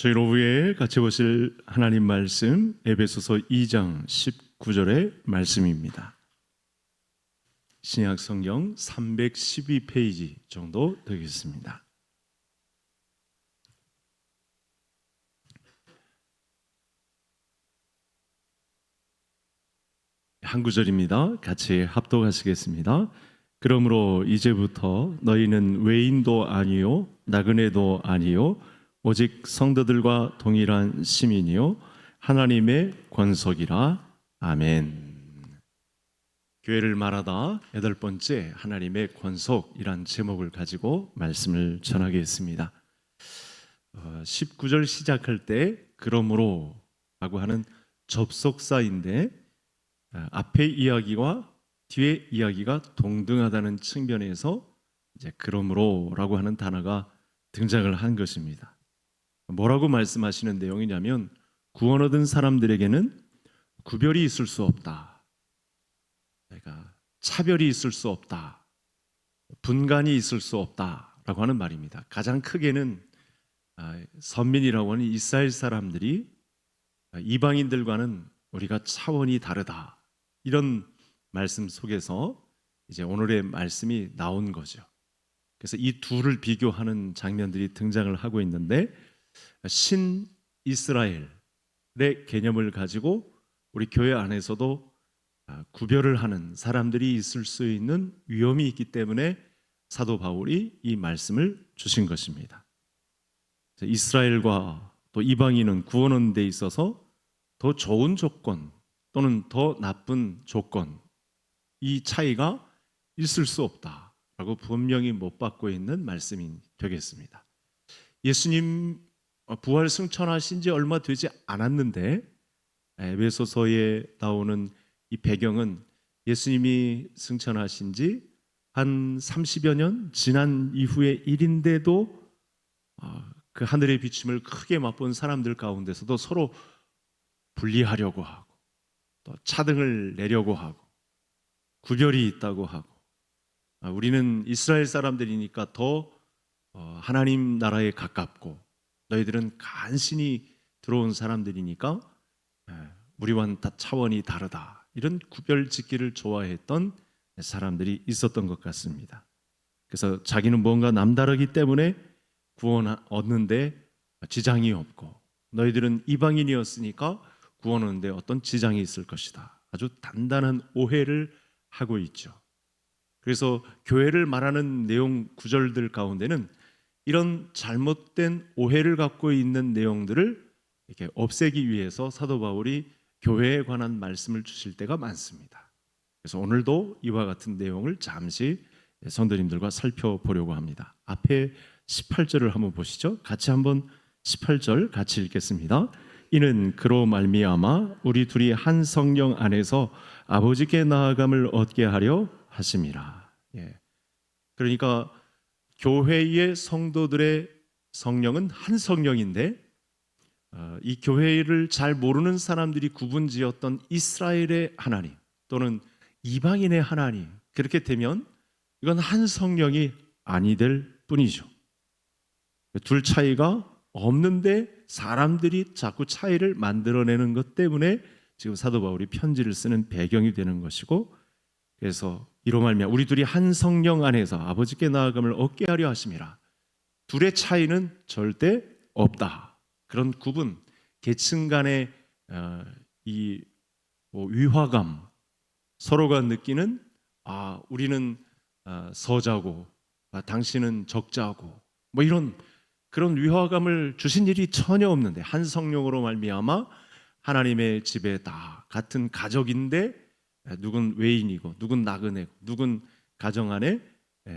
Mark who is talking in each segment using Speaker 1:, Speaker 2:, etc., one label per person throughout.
Speaker 1: 저희 오후에 같이 보실 하나님 말씀 에베소서 2장 19절의 말씀입니다. 신약 성경 312페이지 정도 되겠습니다. 한 구절입니다. 같이 합독하시겠습니다. 그러므로 이제부터 너희는 외인도 아니요 나그네도 아니요 오직 성도들과 동일한 시민이요 하나님의 권속이라. 아멘. 교회를 말하다 8번째 하나님의 권속이란 제목을 가지고 말씀을 전하겠습니다. 19절 시작할 때 그러므로 라고 하는 접속사인데 앞에 이야기와 뒤에 이야기가 동등하다는 측면에서 이제 그러므로라고 하는 단어가 등장을 한 것입니다. 뭐라고 말씀하시는 내용이냐면 구원 얻은 사람들에게는 구별이 있을 수 없다. 그러니까 차별이 있을 수 없다. 분간이 있을 수 없다라고 하는 말입니다. 가장 크게는 선민이라고 하는 이스라엘 사람들이 이방인들과는 우리가 차원이 다르다. 이런 말씀 속에서 이제 오늘의 말씀이 나온 거죠. 그래서 이 둘을 비교하는 장면들이 등장을 하고 있는데 신 이스라엘의 개념을 가지고 우리 교회 안에서도 구별을 하는 사람들이 있을 수 있는 위험이 있기 때문에 사도 바울이 이 말씀을 주신 것입니다. 이스라엘과 또 이방인은 구원 얻는 데 있어서 더 좋은 조건 또는 더 나쁜 조건, 이 차이가 있을 수 없다라고 분명히 못 받고 있는 말씀이 되겠습니다. 예수님 부활 승천하신 지 얼마 되지 않았는데 에베소서에 나오는 이 배경은 예수님이 승천하신 지 한 30여 년 지난 이후의 일인데도 그 하늘의 비춤을 크게 맛본 사람들 가운데서도 서로 분리하려고 하고 또 차등을 내려고 하고 구별이 있다고 하고 우리는 이스라엘 사람들이니까 더 하나님 나라에 가깝고 너희들은 간신히 들어온 사람들이니까 우리와는 다 차원이 다르다. 이런 구별 짓기를 좋아했던 사람들이 있었던 것 같습니다. 그래서 자기는 뭔가 남다르기 때문에 구원 얻는데 지장이 없고 너희들은 이방인이었으니까 구원 얻는데 어떤 지장이 있을 것이다. 아주 단단한 오해를 하고 있죠. 그래서 교회를 말하는 내용 구절들 가운데는 이런 잘못된 오해를 갖고 있는 내용들을 이렇게 없애기 위해서 사도 바울이 교회에 관한 말씀을 주실 때가 많습니다. 그래서 오늘도 이와 같은 내용을 잠시 성도님들과 살펴보려고 합니다. 앞에 18절을 한번 보시죠. 같이 한번 18절 같이 읽겠습니다. 이는 그로 말미암아 우리 둘이 한 성령 안에서 아버지께 나아감을 얻게 하려 하심이라. 그러니까 교회의 성도들의 성령은 한 성령인데 이 교회를 잘 모르는 사람들이 구분지었던 이스라엘의 하나님 또는 이방인의 하나님, 그렇게 되면 이건 한 성령이 아니 될 뿐이죠. 둘 차이가 없는데 사람들이 자꾸 차이를 만들어내는 것 때문에 지금 사도 바울이 편지를 쓰는 배경이 되는 것이고, 그래서 이로 말미암아 우리 둘이 한 성령 안에서 아버지께 나아감을 얻게 하려 하심이라. 둘의 차이는 절대 없다. 그런 구분, 계층 간의 이 위화감, 서로가 느끼는 우리는 서자고 당신은 적자고 이런 그런 위화감을 주신 일이 전혀 없는데 한 성령으로 말미암아 하나님의 집에 다 같은 가족인데 누군 외인이고 누군 나그네고 누군 가정 안에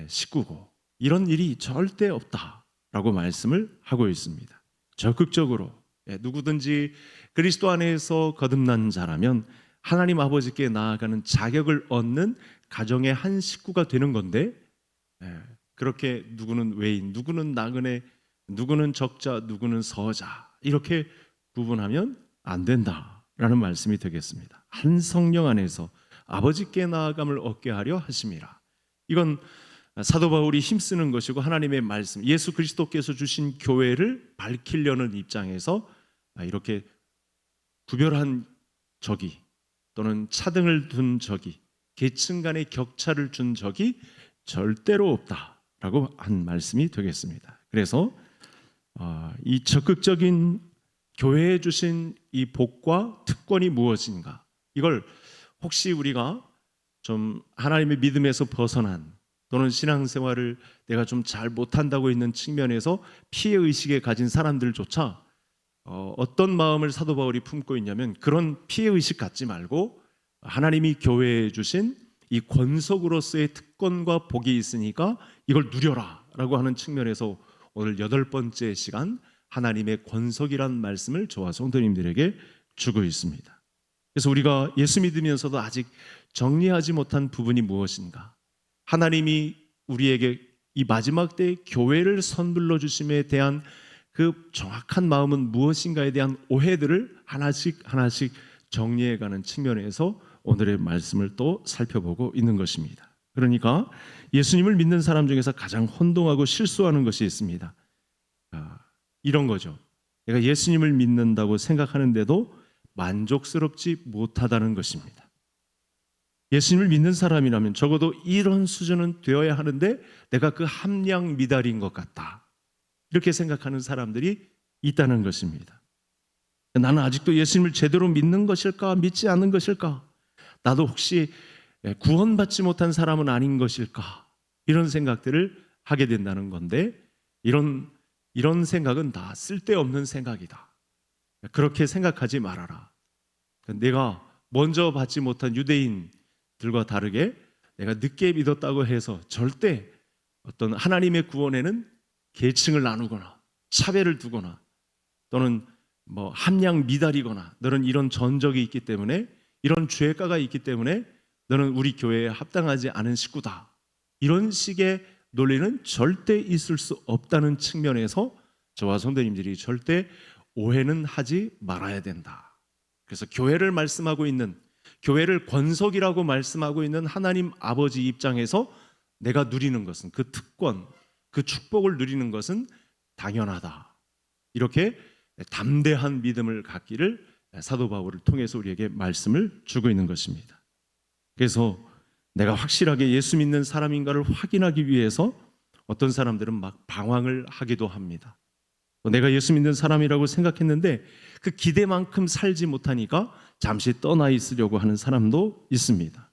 Speaker 1: 식구고 이런 일이 절대 없다라고 말씀을 하고 있습니다. 적극적으로 누구든지 그리스도 안에서 거듭난 자라면 하나님 아버지께 나아가는 자격을 얻는 가정의 한 식구가 되는 건데 그렇게 누구는 외인, 누구는 나그네, 누구는 적자, 누구는 서자 이렇게 구분하면 안 된다라는 말씀이 되겠습니다. 한 성령 안에서 아버지께 나아감을 얻게 하려 하심이라. 이건 사도 바울이 힘쓰는 것이고 하나님의 말씀, 예수 그리스도께서 주신 교회를 밝히려는 입장에서 이렇게 구별한 적이 또는 차등을 둔 적이, 계층 간의 격차를 준 적이 절대로 없다라고 한 말씀이 되겠습니다. 그래서 이 적극적인 교회에 주신 이 복과 특권이 무엇인가, 이걸 혹시 우리가 좀 하나님의 믿음에서 벗어난 또는 신앙생활을 내가 좀 잘 못한다고 있는 측면에서 피해의식에 가진 사람들조차 어떤 마음을 사도 바울이 품고 있냐면, 그런 피해의식 갖지 말고 하나님이 교회에 주신 이 권속으로서의 특권과 복이 있으니까 이걸 누려라 라고 하는 측면에서 오늘 8번째 시간 하나님의 권속이란 말씀을 저와 성도님들에게 주고 있습니다. 그래서 우리가 예수 믿으면서도 아직 정리하지 못한 부분이 무엇인가, 하나님이 우리에게 이 마지막 때의 교회를 선물로 주심에 대한 그 정확한 마음은 무엇인가에 대한 오해들을 하나씩 정리해가는 측면에서 오늘의 말씀을 또 살펴보고 있는 것입니다. 그러니까 예수님을 믿는 사람 중에서 가장 혼동하고 실수하는 것이 있습니다. 이런 거죠. 내가 예수님을 믿는다고 생각하는데도 만족스럽지 못하다는 것입니다. 예수님을 믿는 사람이라면 적어도 이런 수준은 되어야 하는데 내가 그 함량 미달인 것 같다, 이렇게 생각하는 사람들이 있다는 것입니다. 나는 아직도 예수님을 제대로 믿는 것일까, 믿지 않는 것일까, 나도 혹시 구원받지 못한 사람은 아닌 것일까, 이런 생각들을 하게 된다는 건데, 이런 생각은 다 쓸데없는 생각이다. 그렇게 생각하지 말아라. 내가 먼저 받지 못한 유대인들과 다르게 내가 늦게 믿었다고 해서 절대 어떤 하나님의 구원에는 계층을 나누거나 차별을 두거나 또는 함량 미달이거나 너는 이런 전적이 있기 때문에, 이런 죄가가 있기 때문에 너는 우리 교회에 합당하지 않은 식구다, 이런 식의 논리는 절대 있을 수 없다는 측면에서 저와 성도님들이 절대 오해는 하지 말아야 된다. 그래서 교회를 말씀하고 있는, 교회를 권속이라고 말씀하고 있는 하나님 아버지 입장에서 내가 누리는 것은, 그 특권, 그 축복을 누리는 것은 당연하다, 이렇게 담대한 믿음을 갖기를 사도 바울을 통해서 우리에게 말씀을 주고 있는 것입니다. 그래서 내가 확실하게 예수 믿는 사람인가를 확인하기 위해서 어떤 사람들은 막 방황을 하기도 합니다. 내가 예수 믿는 사람이라고 생각했는데 그 기대만큼 살지 못하니까 잠시 떠나 있으려고 하는 사람도 있습니다.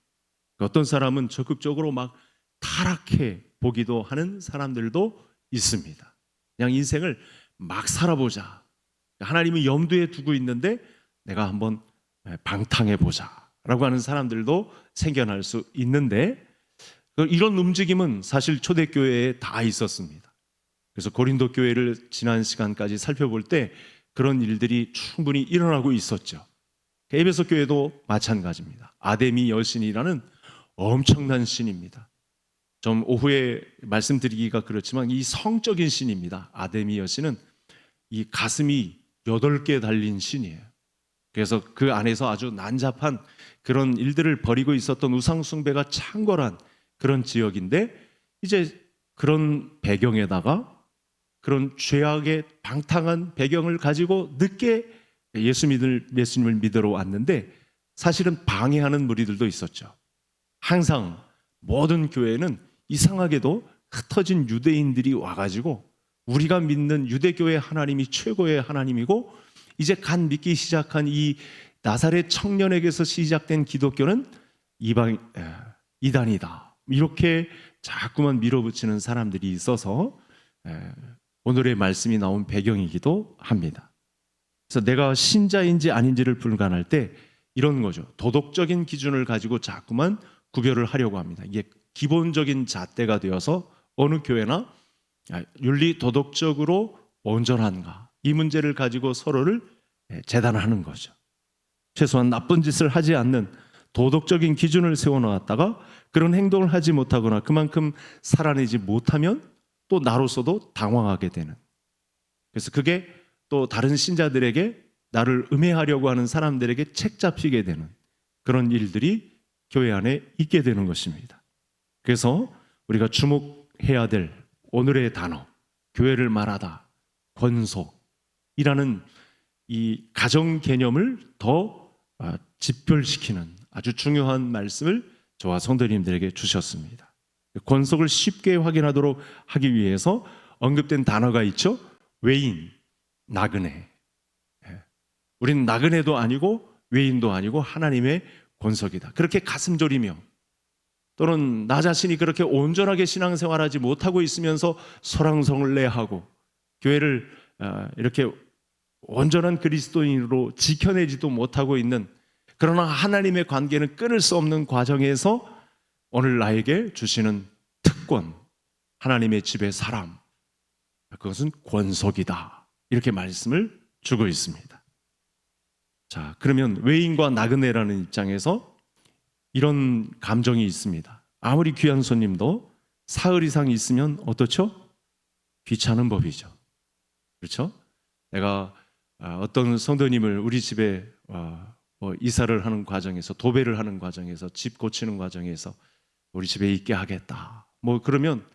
Speaker 1: 어떤 사람은 적극적으로 막 타락해 보기도 하는 사람들도 있습니다. 그냥 인생을 막 살아보자, 하나님이 염두에 두고 있는데 내가 한번 방탕해 보자 라고 하는 사람들도 생겨날 수 있는데, 이런 움직임은 사실 초대교회에 다 있었습니다. 그래서 고린도 교회를 지난 시간까지 살펴볼 때 그런 일들이 충분히 일어나고 있었죠. 에베소 교회도 마찬가지입니다. 아데미 여신이라는 엄청난 신입니다. 좀 오후에 말씀드리기가 그렇지만 이 성적인 신입니다. 아데미 여신은 이 가슴이 8개 달린 신이에요. 그래서 그 안에서 아주 난잡한 그런 일들을 벌이고 있었던 우상숭배가 창궐한 그런 지역인데, 이제 그런 배경에다가 그런 죄악의 방탕한 배경을 가지고 늦게 예수님을 믿으러 왔는데 사실은 방해하는 무리들도 있었죠. 항상 모든 교회는 이상하게도 흩어진 유대인들이 와가지고 우리가 믿는 유대교의 하나님이 최고의 하나님이고 이제 갓 믿기 시작한 이 나사렛 청년에게서 시작된 기독교는 이단이다, 이렇게 자꾸만 밀어붙이는 사람들이 있어서 오늘의 말씀이 나온 배경이기도 합니다. 그래서 내가 신자인지 아닌지를 분간할 때 이런 거죠. 도덕적인 기준을 가지고 자꾸만 구별을 하려고 합니다. 이게 기본적인 잣대가 되어서 어느 교회나 윤리 도덕적으로 온전한가, 이 문제를 가지고 서로를 재단하는 거죠. 최소한 나쁜 짓을 하지 않는 도덕적인 기준을 세워놓았다가 그런 행동을 하지 못하거나 그만큼 살아내지 못하면 또 나로서도 당황하게 되는, 그래서 그게 또 다른 신자들에게, 나를 음해하려고 하는 사람들에게 책 잡히게 되는 그런 일들이 교회 안에 있게 되는 것입니다. 그래서 우리가 해야 될 오늘의 단어, 교회를 말하다, 권속이라는 이 가정 개념을 더 집결시키는 아주 중요한 말씀을 저와 성도님들에게 주셨습니다. 권속을 쉽게 확인하도록 하기 위해서 언급된 단어가 있죠. 외인, 나그네. 우리는 나그네도 아니고 외인도 아니고 하나님의 권속이다. 그렇게 가슴 졸이며 또는 나 자신이 그렇게 온전하게 신앙생활하지 못하고 있으면서 소랑설레하고 교회를 이렇게 온전한 그리스도인으로 지켜내지도 못하고 있는, 그러나 하나님의 관계는 끊을 수 없는 과정에서 오늘 나에게 주시는 특권, 하나님의 집의 사람, 그것은 권속이다. 이렇게 말씀을 주고 있습니다. 자, 그러면 외인과 나그네라는 입장에서 이런 감정이 있습니다. 아무리 귀한 손님도 사흘 이상 있으면 어떻죠? 귀찮은 법이죠. 그렇죠? 내가 어떤 성도님을 우리 집에 이사를 하는 과정에서, 도배를 하는 과정에서, 집 고치는 과정에서 우리 집에 있게 하겠다. 그러면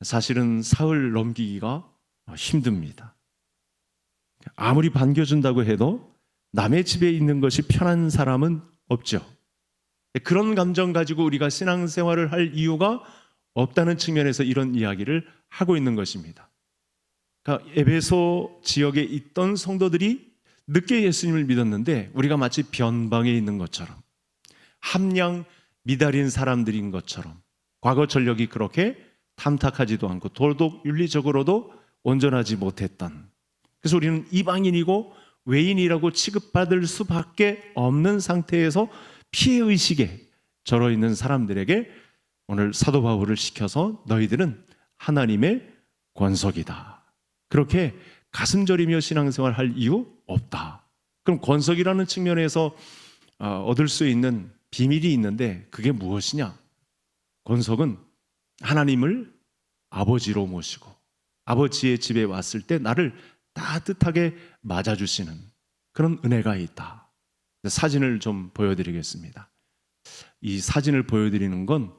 Speaker 1: 사실은 사흘 넘기기가 힘듭니다. 아무리 반겨준다고 해도 남의 집에 있는 것이 편한 사람은 없죠. 그런 감정 가지고 우리가 신앙생활을 할 이유가 없다는 측면에서 이런 이야기를 하고 있는 것입니다. 그러니까 에베소 지역에 있던 성도들이 늦게 예수님을 믿었는데 우리가 마치 변방에 있는 것처럼, 함량 미달인 사람들인 것처럼, 과거 전력이 그렇게 탐탁하지도 않고 도덕 윤리적으로도 온전하지 못했던, 그래서 우리는 이방인이고 외인이라고 취급받을 수밖에 없는 상태에서 피해의식에 절어있는 사람들에게 오늘 사도 바울을 시켜서 너희들은 하나님의 권속이다. 그렇게 가슴 저리며 신앙생활 할 이유 없다. 그럼 권속이라는 측면에서 얻을 수 있는 비밀이 있는데 그게 무엇이냐? 권속은 하나님을 아버지로 모시고 아버지의 집에 왔을 때 나를 따뜻하게 맞아주시는 그런 은혜가 있다. 사진을 좀 보여드리겠습니다. 이 사진을 보여드리는 건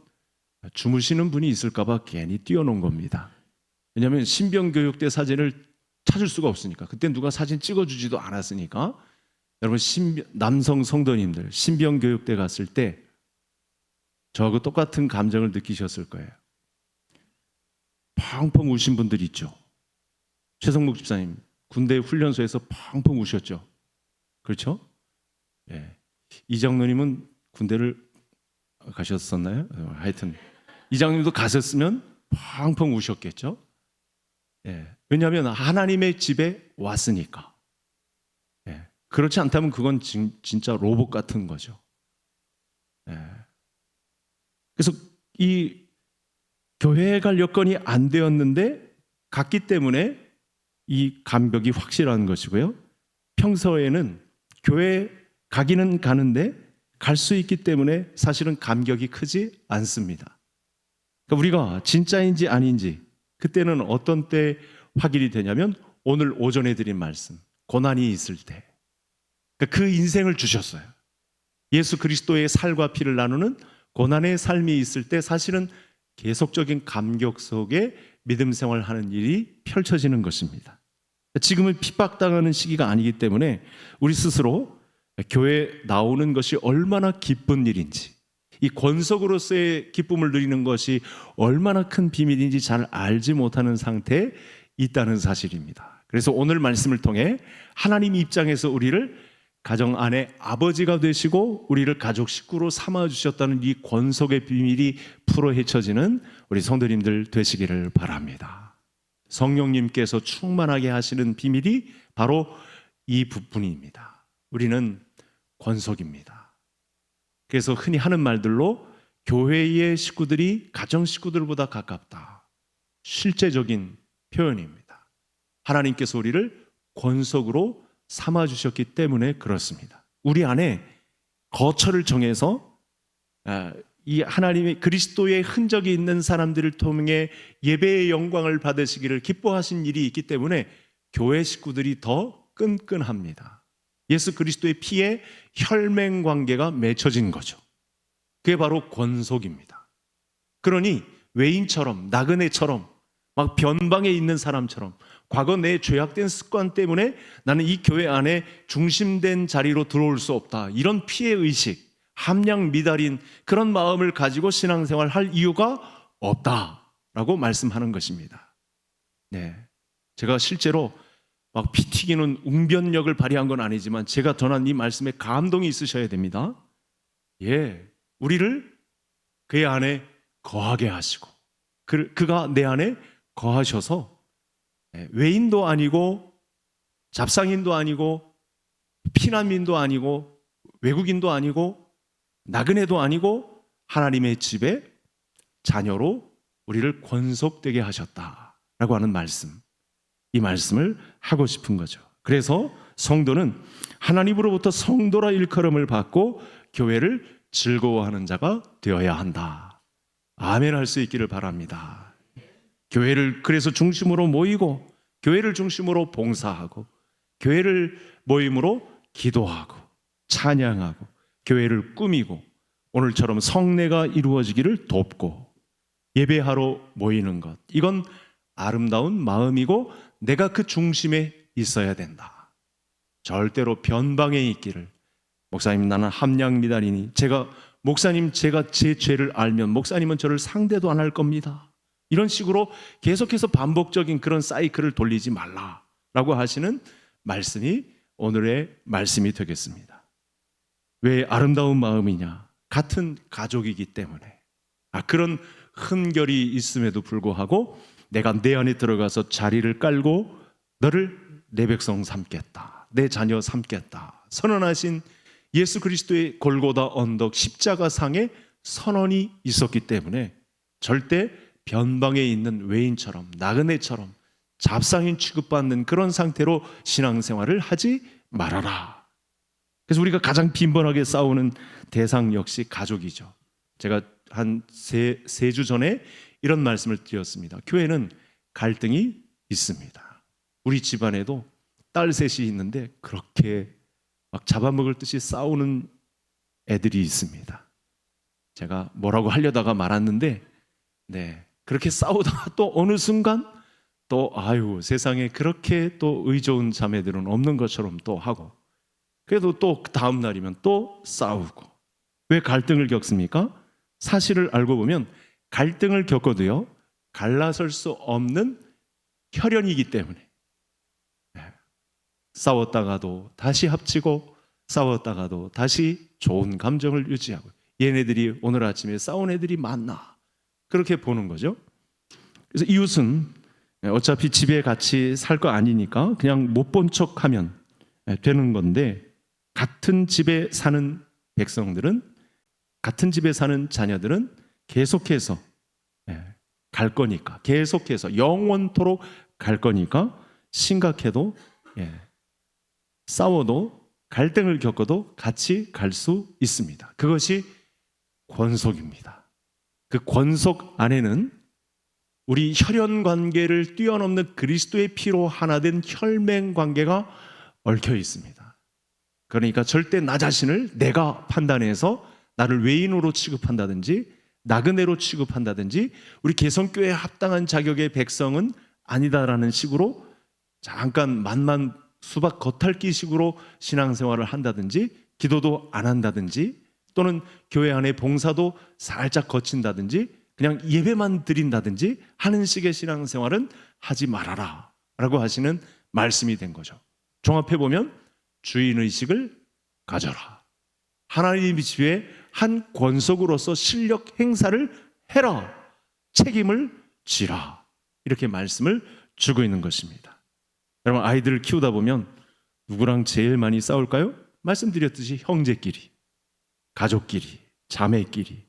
Speaker 1: 주무시는 분이 있을까봐 괜히 띄워놓은 겁니다. 왜냐하면 신병교육 때 사진을 찾을 수가 없으니까, 그때 누가 사진 찍어주지도 않았으니까. 여러분 남성 성도님들 신병교육 때 갔을 때 저하고 똑같은 감정을 느끼셨을 거예요. 펑펑 우신 분들 있죠. 최성목 집사님 군대 훈련소에서 펑펑 우셨죠. 그렇죠? 예. 이장로님은 군대를 가셨었나요? 하여튼 이장님도 가셨으면 펑펑 우셨겠죠. 예. 왜냐하면 하나님의 집에 왔으니까. 예. 그렇지 않다면 그건 진짜 로봇 같은 거죠. 예. 그래서 이 교회에 갈 여건이 안 되었는데 갔기 때문에 이 감격이 확실한 것이고요. 평소에는 교회 가기는 가는데 갈 수 있기 때문에 사실은 감격이 크지 않습니다. 그러니까 우리가 진짜인지 아닌지 그때는 어떤 때 확인이 되냐면 오늘 오전에 드린 말씀, 고난이 있을 때, 그러니까 그 인생을 주셨어요. 예수 그리스도의 살과 피를 나누는 고난의 삶이 있을 때 사실은 계속적인 감격 속에 믿음 생활하는 일이 펼쳐지는 것입니다. 지금은 핍박당하는 시기가 아니기 때문에 우리 스스로 교회에 나오는 것이 얼마나 기쁜 일인지, 이 권속으로서의 기쁨을 누리는 것이 얼마나 큰 비밀인지 잘 알지 못하는 상태에 있다는 사실입니다. 그래서 오늘 말씀을 통해 하나님 입장에서 우리를 가정 안에 아버지가 되시고 우리를 가족 식구로 삼아주셨다는 이 권속의 비밀이 풀어 헤쳐지는 우리 성도님들 되시기를 바랍니다. 성령님께서 충만하게 하시는 비밀이 바로 이 부분입니다. 우리는 권속입니다. 그래서 흔히 하는 말들로 교회의 식구들이 가정 식구들보다 가깝다. 실제적인 표현입니다. 하나님께서 우리를 권속으로 삼아주셨기 때문에 그렇습니다. 우리 안에 거처를 정해서 이 하나님의 그리스도의 흔적이 있는 사람들을 통해 예배의 영광을 받으시기를 기뻐하신 일이 있기 때문에 교회 식구들이 더 끈끈합니다. 예수 그리스도의 피에 혈맹 관계가 맺혀진 거죠. 그게 바로 권속입니다. 그러니 외인처럼, 나그네처럼, 막 변방에 있는 사람처럼, 과거 내 죄악된 습관 때문에 나는 이 교회 안에 중심된 자리로 들어올 수 없다, 이런 피해의식, 함량 미달인 그런 마음을 가지고 신앙생활 할 이유가 없다라고 말씀하는 것입니다. 네, 제가 실제로 막 피 튀기는 웅변력을 발휘한 건 아니지만 제가 전한 이 말씀에 감동이 있으셔야 됩니다. 우리를 그의 안에 거하게 하시고 그가 내 안에 거하셔서 외인도 아니고 잡상인도 아니고 피난민도 아니고 외국인도 아니고 나그네도 아니고 하나님의 집에 자녀로 우리를 권속되게 하셨다라고 하는 말씀, 이 말씀을 하고 싶은 거죠. 그래서 성도는 하나님으로부터 성도라 일컬음을 받고 교회를 즐거워하는 자가 되어야 한다. 아멘 할 수 있기를 바랍니다. 교회를 그래서 중심으로 모이고, 교회를 중심으로 봉사하고, 교회를 모임으로 기도하고 찬양하고, 교회를 꾸미고, 오늘처럼 성례가 이루어지기를 돕고 예배하러 모이는 것, 이건 아름다운 마음이고 내가 그 중심에 있어야 된다. 절대로 변방에 있기를, 목사님 나는 함량 미달이니 목사님 제가 제 죄를 알면 목사님은 저를 상대도 안 할 겁니다, 이런 식으로 계속해서 반복적인 그런 사이클을 돌리지 말라라고 하시는 말씀이 오늘의 말씀이 되겠습니다. 왜 아름다운 마음이냐? 같은 가족이기 때문에. 그런 흠결이 있음에도 불구하고 내가 내 안에 들어가서 자리를 깔고 너를 내 백성 삼겠다, 내 자녀 삼겠다 선언하신 예수 그리스도의 골고다 언덕 십자가상의 선언이 있었기 때문에 절대 변방에 있는 외인처럼, 나그네처럼 잡상인 취급받는 그런 상태로 신앙생활을 하지 말아라. 그래서 우리가 가장 빈번하게 싸우는 대상 역시 가족이죠. 제가 한 세 주 전에 이런 말씀을 드렸습니다. 교회는 갈등이 있습니다. 우리 집안에도 딸 셋이 있는데 그렇게 막 잡아먹을 듯이 싸우는 애들이 있습니다. 제가 뭐라고 하려다가 말았는데, 그렇게 싸우다가 또 어느 순간 또 세상에 그렇게 또 의좋은 자매들은 없는 것처럼 또 하고, 그래도 또 다음 날이면 또 싸우고. 왜 갈등을 겪습니까? 사실을 알고 보면 갈등을 겪어도요, 갈라설 수 없는 혈연이기 때문에. 싸웠다가도 다시 합치고, 싸웠다가도 다시 좋은 감정을 유지하고, 얘네들이 오늘 아침에 싸운 애들이 맞나, 그렇게 보는 거죠. 그래서 이웃은 어차피 집에 같이 살 거 아니니까 그냥 못 본 척하면 되는 건데, 같은 집에 사는 백성들은, 같은 집에 사는 자녀들은 계속해서 갈 거니까, 계속해서 영원토록 갈 거니까 심각해도, 싸워도, 갈등을 겪어도 같이 갈 수 있습니다. 그것이 권속입니다. 그 권속 안에는 우리 혈연 관계를 뛰어넘는 그리스도의 피로 하나 된 혈맹 관계가 얽혀 있습니다. 그러니까 절대 나 자신을 내가 판단해서 나를 외인으로 취급한다든지 나그네로 취급한다든지 우리 개성교회에 합당한 자격의 백성은 아니다라는 식으로 잠깐 만만 수박 겉핥기식으로 신앙생활을 한다든지, 기도도 안 한다든지, 또는 교회 안에 봉사도 살짝 거친다든지, 그냥 예배만 드린다든지 하는 식의 신앙생활은 하지 말아라 라고 하시는 말씀이 된 거죠. 종합해보면 주인의식을 가져라, 하나님의 집에 한 권속으로서 실력 행사를 해라, 책임을 지라, 이렇게 말씀을 주고 있는 것입니다. 여러분, 아이들을 키우다 보면 누구랑 제일 많이 싸울까요? 말씀드렸듯이 형제끼리, 가족끼리, 자매끼리,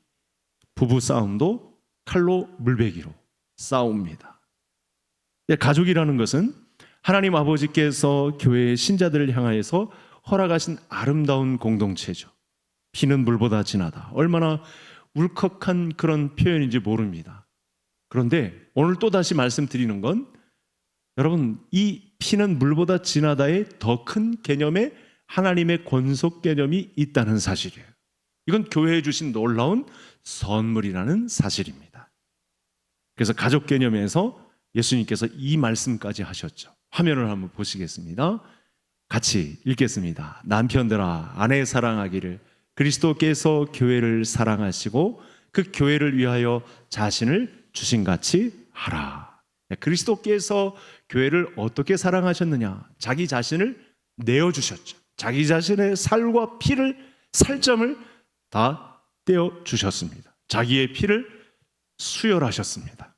Speaker 1: 부부 싸움도 칼로 물베기로 싸웁니다. 가족이라는 것은 하나님 아버지께서 교회의 신자들을 향하여서 허락하신 아름다운 공동체죠. 피는 물보다 진하다. 얼마나 울컥한 그런 표현인지 모릅니다. 그런데 오늘 또다시 말씀드리는 건, 여러분, 이 피는 물보다 진하다의 더 큰 개념에 하나님의 권속 개념이 있다는 사실이에요. 이건 교회에 주신 놀라운 선물이라는 사실입니다. 그래서 가족 개념에서 예수님께서 이 말씀까지 하셨죠. 화면을 한번 보시겠습니다. 같이 읽겠습니다. 남편들아 아내 사랑하기를 그리스도께서 교회를 사랑하시고 그 교회를 위하여 자신을 주신같이 하라. 그리스도께서 교회를 어떻게 사랑하셨느냐? 자기 자신을 내어주셨죠. 자기 자신의 살과 피를, 살점을 다 떼어주셨습니다. 자기의 피를 수혈하셨습니다.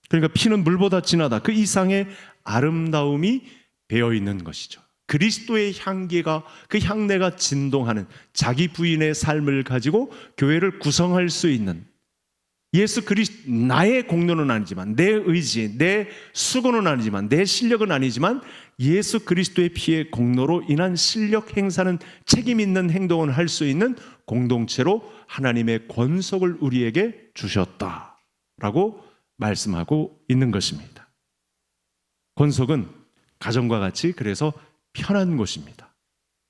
Speaker 1: 그러니까 피는 물보다 진하다. 그 이상의 아름다움이 배어있는 것이죠. 그리스도의 향기가, 그 향내가 진동하는 자기 부인의 삶을 가지고 교회를 구성할 수 있는, 예수 그리스도, 나의 공로는 아니지만, 내 의지, 내 수고는 아니지만, 내 실력은 아니지만 예수 그리스도의 피의 공로로 인한 실력 행사는 책임 있는 행동을 할 수 있는 공동체로 하나님의 권속을 우리에게 주셨다라고 말씀하고 있는 것입니다. 권속은 가정과 같이 그래서 편한 곳입니다.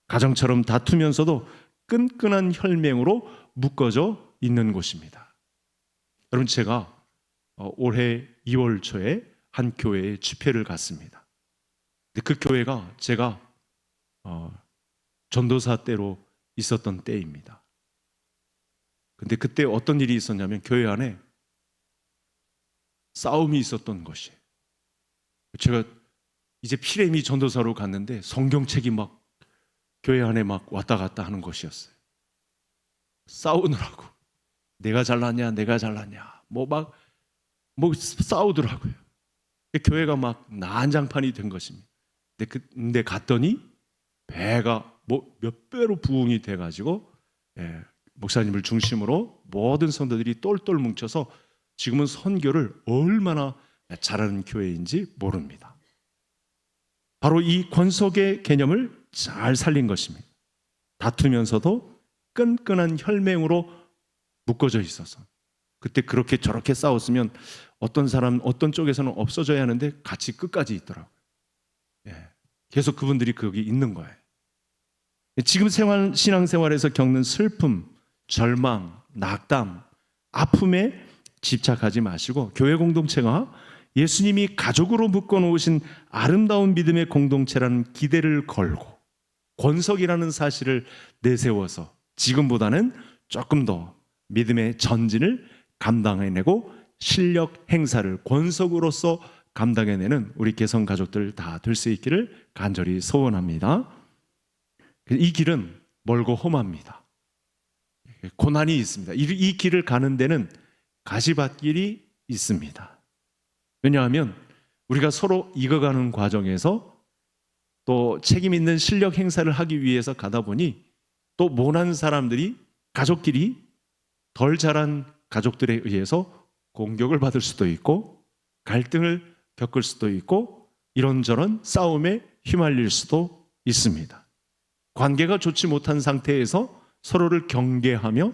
Speaker 1: 가정처럼 다투면서도 끈끈한 혈맹으로 묶어져 있는 곳입니다. 여러분, 제가 올해 2월 초에 한 교회에 집회를 갔습니다. 근데 그 교회가 제가 전도사 때로 있었던 때입니다. 근데 그때 어떤 일이 있었냐면 교회 안에 싸움이 있었던 것이에요. 제가 이제 피레미 전도사로 갔는데 성경책이 막 교회 안에 막 왔다 갔다 하는 것이었어요. 싸우느라고 내가 잘났냐 내가 잘났냐 뭐 싸우더라고요. 교회가 막 난장판이 된 것입니다. 근데 갔더니 배가 몇 배로 부흥이 돼가지고 목사님을 중심으로 모든 성도들이 똘똘 뭉쳐서 지금은 선교를 얼마나 잘하는 교회인지 모릅니다. 바로 이 권속의 개념을 잘 살린 것입니다. 다투면서도 끈끈한 혈맹으로 묶어져 있어서, 그때 그렇게 저렇게 싸웠으면 어떤 쪽에서는 없어져야 하는데 같이 끝까지 있더라고요. 계속 그분들이 거기 있는 거예요. 지금 신앙생활에서 겪는 슬픔, 절망, 낙담, 아픔에 집착하지 마시고 교회 공동체가 예수님이 가족으로 묶어놓으신 아름다운 믿음의 공동체라는 기대를 걸고 권속이라는 사실을 내세워서 지금보다는 조금 더 믿음의 전진을 감당해내고 실력 행사를 권속으로서 감당해내는 우리 개성 가족들 다 될 수 있기를 간절히 소원합니다. 이 길은 멀고 험합니다. 고난이 있습니다. 이 길을 가는 데는 가시밭길이 있습니다. 왜냐하면 우리가 서로 익어가는 과정에서 또 책임 있는 실력 행사를 하기 위해서 가다 보니 또 모난 사람들이, 가족끼리 덜 자란 가족들에 의해서 공격을 받을 수도 있고 갈등을 겪을 수도 있고 이런저런 싸움에 휘말릴 수도 있습니다. 관계가 좋지 못한 상태에서 서로를 경계하며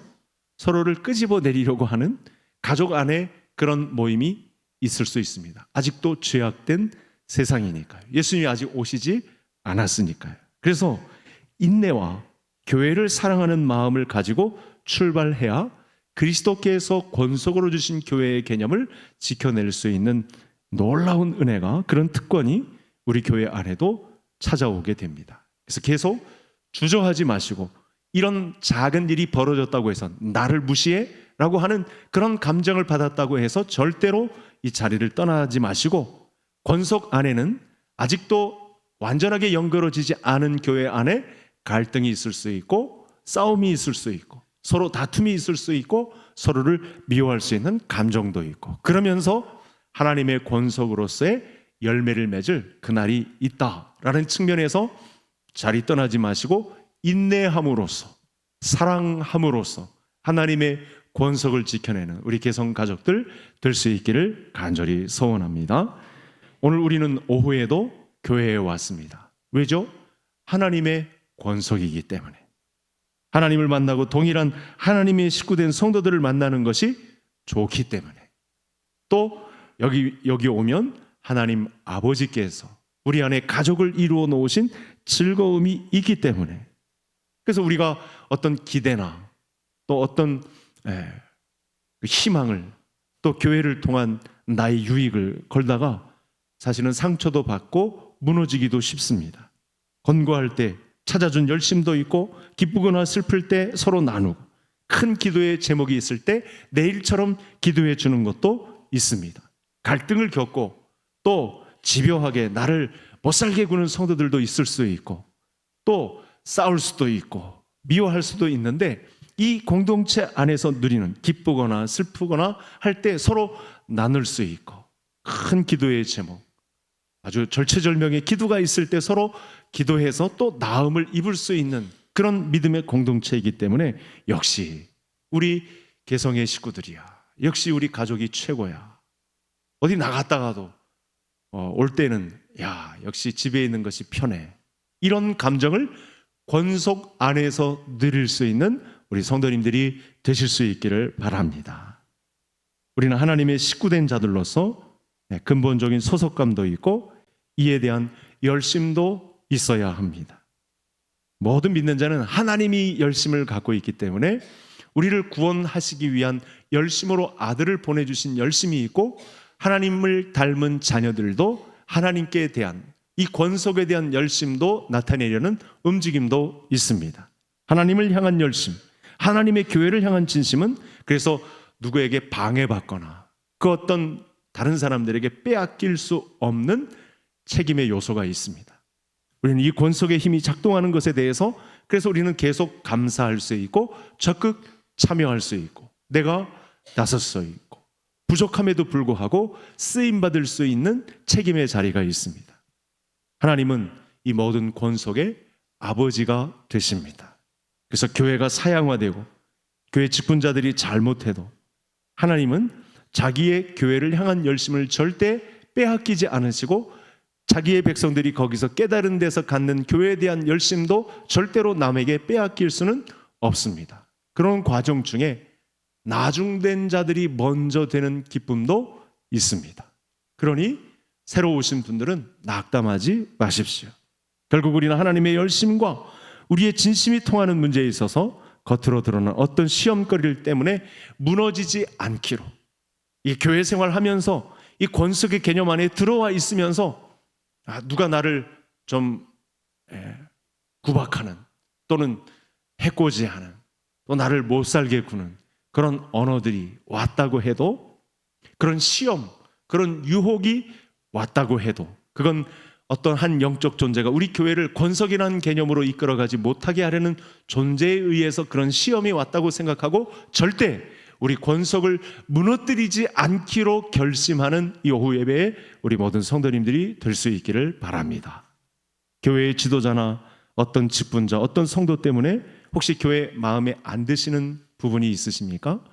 Speaker 1: 서로를 끄집어내리려고 하는 가족 안에 그런 모임이 있을 수 있습니다. 아직도 죄악된 세상이니까요. 예수님이 아직 오시지 않았으니까요. 그래서 인내와 교회를 사랑하는 마음을 가지고 출발해야 그리스도께서 권속으로 주신 교회의 개념을 지켜낼 수 있는 놀라운 은혜가, 그런 특권이 우리 교회 안에도 찾아오게 됩니다. 그래서 계속 주저하지 마시고, 이런 작은 일이 벌어졌다고 해서 나를 무시해? 라고 하는 그런 감정을 받았다고 해서 절대로 이 자리를 떠나지 마시고, 권속 안에는 아직도 완전하게 연결어지지 않은 교회 안에 갈등이 있을 수 있고 싸움이 있을 수 있고 서로 다툼이 있을 수 있고 서로를 미워할 수 있는 감정도 있고, 그러면서 하나님의 권속으로서의 열매를 맺을 그날이 있다라는 측면에서 자리 떠나지 마시고 인내함으로써, 사랑함으로써 하나님의 권속을 지켜내는 우리 개성 가족들 될 수 있기를 간절히 소원합니다. 오늘 우리는 오후에도 교회에 왔습니다. 왜죠? 하나님의 권속이기 때문에. 하나님을 만나고 동일한 하나님의 식구된 성도들을 만나는 것이 좋기 때문에, 또 여기 오면 하나님 아버지께서 우리 안에 가족을 이루어 놓으신 즐거움이 있기 때문에, 그래서 우리가 어떤 기대나 또 어떤 희망을 또 교회를 통한 나의 유익을 걸다가 사실은 상처도 받고 무너지기도 쉽습니다. 권고할 때 찾아준 열심도 있고, 기쁘거나 슬플 때 서로 나누고, 큰 기도의 제목이 있을 때 내일처럼 기도해 주는 것도 있습니다. 갈등을 겪고 또 집요하게 나를 못살게 구는 성도들도 있을 수 있고, 또 싸울 수도 있고 미워할 수도 있는데, 이 공동체 안에서 누리는, 기쁘거나 슬프거나 할 때 서로 나눌 수 있고, 큰 기도의 제목, 아주 절체절명의 기도가 있을 때 서로 기도해서 또 나음을 입을 수 있는 그런 믿음의 공동체이기 때문에 역시 우리 개성의 식구들이야, 역시 우리 가족이 최고야. 어디 나갔다가도 올 때는 야, 역시 집에 있는 것이 편해. 이런 감정을 권속 안에서 누릴 수 있는 우리 성도님들이 되실 수 있기를 바랍니다. 우리는 하나님의 식구된 자들로서 근본적인 소속감도 있고 이에 대한 열심도 있어야 합니다. 모든 믿는 자는 하나님이 열심을 갖고 있기 때문에 우리를 구원하시기 위한 열심으로 아들을 보내주신 열심이 있고, 하나님을 닮은 자녀들도 하나님께 대한 이 권속에 대한 열심도 나타내려는 움직임도 있습니다. 하나님을 향한 열심, 하나님의 교회를 향한 진심은 그래서 누구에게 방해받거나 그 어떤 다른 사람들에게 빼앗길 수 없는 책임의 요소가 있습니다. 우리는 이 권속의 힘이 작동하는 것에 대해서 그래서 우리는 계속 감사할 수 있고 적극 참여할 수 있고, 내가 나설 수 있고, 부족함에도 불구하고 쓰임받을 수 있는 책임의 자리가 있습니다. 하나님은 이 모든 권속의 아버지가 되십니다. 그래서 교회가 사양화되고 교회 직분자들이 잘못해도 하나님은 자기의 교회를 향한 열심을 절대 빼앗기지 않으시고, 자기의 백성들이 거기서 깨달은 데서 갖는 교회에 대한 열심도 절대로 남에게 빼앗길 수는 없습니다. 그런 과정 중에 나중된 자들이 먼저 되는 기쁨도 있습니다. 그러니 새로 오신 분들은 낙담하지 마십시오. 결국 우리는 하나님의 열심과 우리의 진심이 통하는 문제에 있어서 겉으로 드러난 어떤 시험거리 때문에 무너지지 않기로, 이 교회 생활하면서 이 권속의 개념 안에 들어와 있으면서 누가 나를 좀 구박하는 또는 해코지하는, 또 나를 못살게 구는 그런 언어들이 왔다고 해도, 그런 시험, 그런 유혹이 왔다고 해도, 그건 어떤 한 영적 존재가 우리 교회를 권속이라는 개념으로 이끌어가지 못하게 하려는 존재에 의해서 그런 시험이 왔다고 생각하고 절대 우리 권속을 무너뜨리지 않기로 결심하는 이 오후 예배에 우리 모든 성도님들이 될 수 있기를 바랍니다. 교회의 지도자나 어떤 직분자, 어떤 성도 때문에 혹시 교회 마음에 안 드시는 부분이 있으십니까?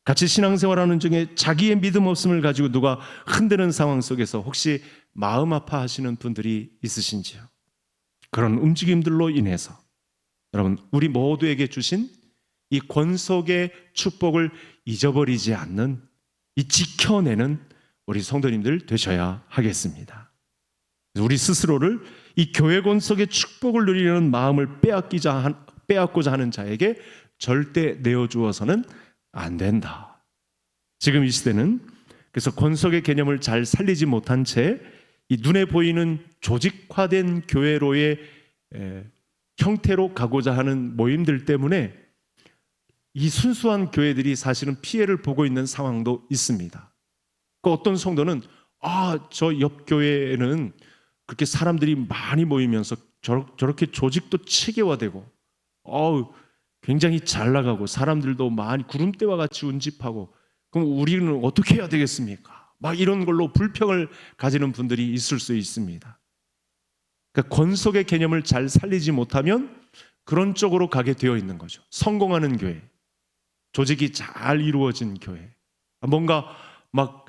Speaker 1: 같이 신앙생활하는 중에 자기의 믿음 없음을 가지고 누가 흔드는 상황 속에서 혹시 마음 아파하시는 분들이 있으신지요? 그런 움직임들로 인해서 여러분, 우리 모두에게 주신 이 권속의 축복을 잊어버리지 않는, 이 지켜내는 우리 성도님들 되셔야 하겠습니다. 우리 스스로를 이 교회 권속의 축복을 누리려는 마음을 빼앗고자 하는 자에게 절대 내어주어서는 안 된다. 지금 이 시대는 그래서 권속의 개념을 잘 살리지 못한 채 이 눈에 보이는 조직화된 교회로의 형태로 가고자 하는 모임들 때문에 이 순수한 교회들이 사실은 피해를 보고 있는 상황도 있습니다. 그 어떤 성도는 저 옆 교회에는 그렇게 사람들이 많이 모이면서 저렇게 조직도 체계화되고 굉장히 잘 나가고 사람들도 많이 구름대와 같이 운집하고, 그럼 우리는 어떻게 해야 되겠습니까? 막 이런 걸로 불평을 가지는 분들이 있을 수 있습니다. 그러니까 권속의 개념을 잘 살리지 못하면 그런 쪽으로 가게 되어 있는 거죠. 성공하는 교회, 조직이 잘 이루어진 교회, 뭔가 막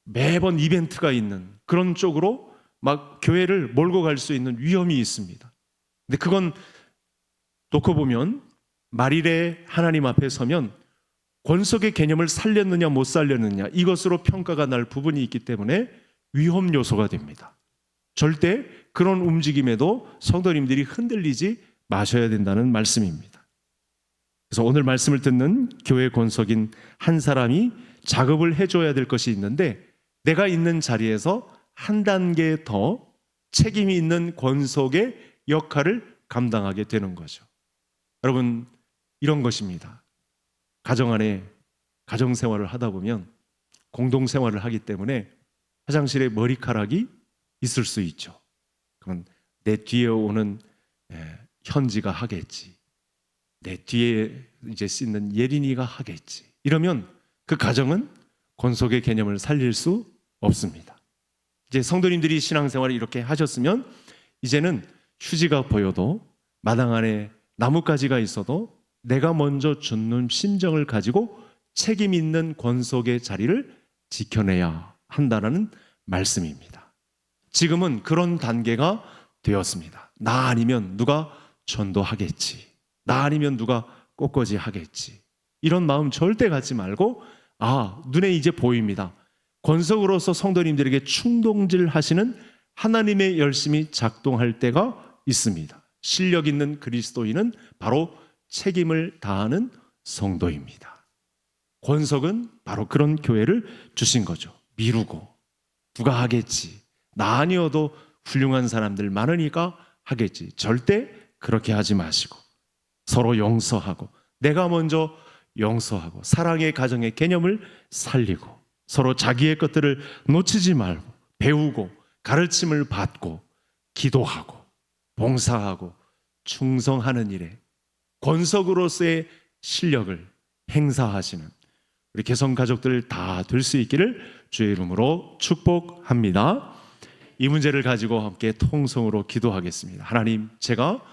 Speaker 1: 매번 이벤트가 있는 그런 쪽으로 막 교회를 몰고 갈 수 있는 위험이 있습니다. 근데 그건 놓고 보면 말일에 하나님 앞에 서면 권속의 개념을 살렸느냐 못 살렸느냐 이것으로 평가가 날 부분이 있기 때문에 위험 요소가 됩니다. 절대 그런 움직임에도 성도님들이 흔들리지 마셔야 된다는 말씀입니다. 그래서 오늘 말씀을 듣는 교회 권속인 한 사람이 작업을 해줘야 될 것이 있는데 내가 있는 자리에서 한 단계 더 책임이 있는 권속의 역할을 감당하게 되는 거죠. 여러분, 이런 것입니다. 가정 안에 가정생활을 하다 보면 공동생활을 하기 때문에 화장실에 머리카락이 있을 수 있죠. 그러면 내 뒤에 오는 현지가 하겠지, 내 뒤에 이제 씻는 예린이가 하겠지, 이러면 그 가정은 권속의 개념을 살릴 수 없습니다. 이제 성도님들이 신앙생활을 이렇게 하셨으면 이제는 휴지가 보여도 마당 안에 나뭇가지가 있어도 내가 먼저 줍는 심정을 가지고 책임 있는 권속의 자리를 지켜내야 한다는 말씀입니다. 지금은 그런 단계가 되었습니다. 나 아니면 누가 전도하겠지, 나 아니면 누가 꽃꽂이 하겠지, 이런 마음 절대 갖지 말고, 눈에 이제 보입니다. 권속으로서 성도님들에게 충동질 하시는 하나님의 열심이 작동할 때가 있습니다. 실력 있는 그리스도인은 바로 책임을 다하는 성도입니다. 권속은 바로 그런 교회를 주신 거죠. 미루고 누가 하겠지, 나 아니어도 훌륭한 사람들 많으니까 하겠지, 절대 그렇게 하지 마시고 서로 용서하고, 내가 먼저 용서하고 사랑의 가정의 개념을 살리고 서로 자기의 것들을 놓치지 말고 배우고 가르침을 받고 기도하고 봉사하고 충성하는 일에 권속으로서의 실력을 행사하시는 우리 개성 가족들 다 될 수 있기를 주의 이름으로 축복합니다. 이 문제를 가지고 함께 통성으로 기도하겠습니다. 하나님, 제가